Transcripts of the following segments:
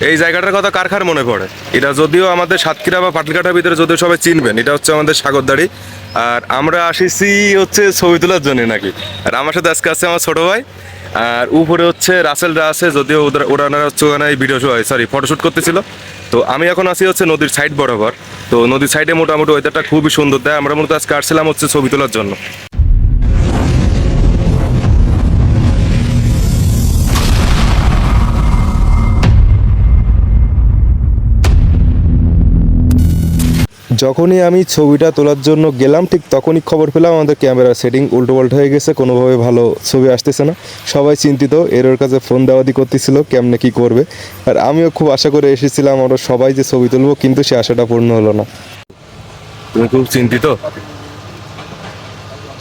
এই জায়গাটার কথা কার কার মনে পড়ে? এটা যদিও আমাদের সাতক্ষীরা বা পাটলিঘাটার ভিতরে যদিও সবাই চিনবেন, এটা হচ্ছে আমাদের সাগরদাড়ি। আর আমরা আসিছি হচ্ছে ছবি তোলার জন্য নাকি। আর আমার সাথে আজকে আছে আমার ছোট ভাই, আর উপরে হচ্ছে রাসেলরা আছে, যদিও ওরা হচ্ছে ওখানে ভিডিও সরি ফটোশ্যুট করতেছিল। তো আমি এখন আছি হচ্ছে নদীর সাইড বরাবর। তো নদীর সাইডে মোটামুটি ওয়েদারটা খুবই সুন্দর দেয়। আমরা মূলত আজকে আসছিলাম হচ্ছে ছবি তোলার জন্য। যখনই আমি ছবিটা তোলার জন্য গেলাম ঠিক তখনই খবর পেলাম আমাদের ক্যামেরার সেটিং উল্টোপাল্টা হয়ে গেছে, কোনোভাবে ভালো ছবি আসতেছে না। সবাই চিন্তিত, এর কাছে ফোন দেওয়াদি করতেছিল কেমনে কি করবে। আর আমিও খুব আশা করে এসেছিলাম আমরা সবাই যে ছবি তুলবো, কিন্তু সে আশাটা পূর্ণ হলো না। তুমি খুব চিন্তিত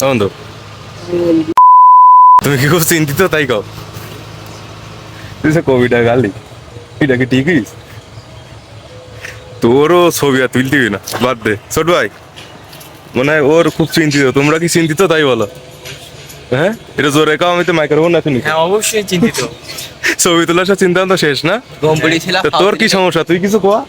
বন্ধু? তুমি কি খুব চিন্তিত তাই কও? কবিটা গালি, এটা কি ঠিকই? তোরও ছবি আর তুলতে না, বাদ দে ছোট ভাই। মনে হয় ওর খুব চিন্তিত। তোমরা কি চিন্তিত তাই বলো? হ্যাঁ, এটা জোরে কাও, আমি তো মাইক্রোফোন না শুনি। হ্যাঁ অবশ্যই চিন্তিত। ছবি তোলার সব চিন্তা তো শেষ না? গম্বুড়ি ছিল। তো তোর কি সমস্যা, তুই কিছু কোয়া?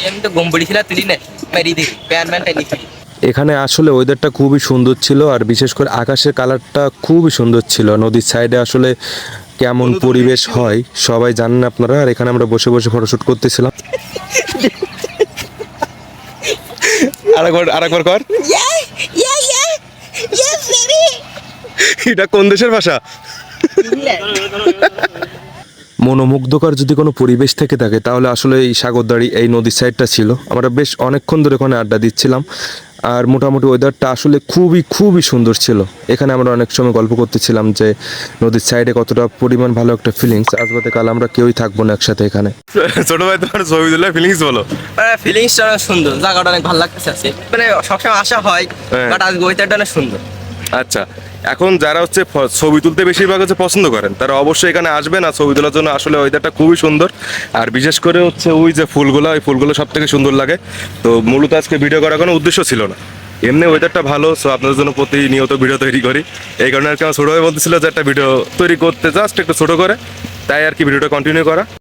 আমি তো গম্বুড়ি ছিল তুলি না, মেরি দিই প্যান ম্যান টাইনি তুলি। এখানে আসলে ওয়েদারটা খুবই সুন্দর ছিল, আর বিশেষ করে আকাশের কালারটা খুবই সুন্দর ছিল। নদীর সাইডে আসলে কেমন পরিবেশ হয় সবাই জানেন আপনারা। আর এখানে আমরা বসে বসে ফটোশুট করতেছিলাম। আরেকবার কর। এটা কোন দেশের ভাষা? মনোমুগ্ধকর যদি কোনো পরিবেশ থেকে থাকে তাহলে আসলে এই সাগরদাড়ি এই নদীর সাইডটা ছিল। আমরা বেশ অনেকক্ষণ ধরে ওখানে আড্ডা দিচ্ছিলাম, আর মোটামুটি ওয়েদারটা আসলে খুবই খুবই সুন্দর ছিল। এখানে আমরা অনেক সময় গল্প করতেছিলাম যে নদীর সাইডে কতটা পরিমাণ ভালো একটা ফিলিংস। আজ বাদে কাল আমরা কেউই থাকবো না একসাথে এখানে। ছোট ভাই তোমার ছবি তোলার ফিলিংস বলো। ফিলিংসটা অনেক সুন্দর, জায়গাটা অনেক ভালো লাগতেছে। মানে সবসময় আশা হয়, হ্যাঁ। বাট আজকে ওয়েদারটা অনেক সুন্দর। আচ্ছা, এখন যারা হচ্ছে ছবি তুলতে বেশিরভাগ হচ্ছে পছন্দ করেন, তারা অবশ্যই এখানে আসবেন। আর ছবি তোলার জন্য আসলে ওয়েদারটা খুবই সুন্দর। আর বিশেষ করে হচ্ছে ওই যে ফুলগুলো, ওই ফুলগুলো সব থেকে সুন্দর লাগে। তো মূলত আজকে ভিডিও করার কোনো উদ্দেশ্য ছিল না, এমনি ওয়েদারটা ভালো, সো আপনাদের জন্য প্রতিনিয়ত ভিডিও তৈরি করি। এই কারণে আর কি আমার ছোটো ভাই বলতেছিল যে একটা ভিডিও তৈরি করতে, জাস্ট একটু ছোটো করে, তাই আর কি ভিডিওটা কন্টিনিউ করা।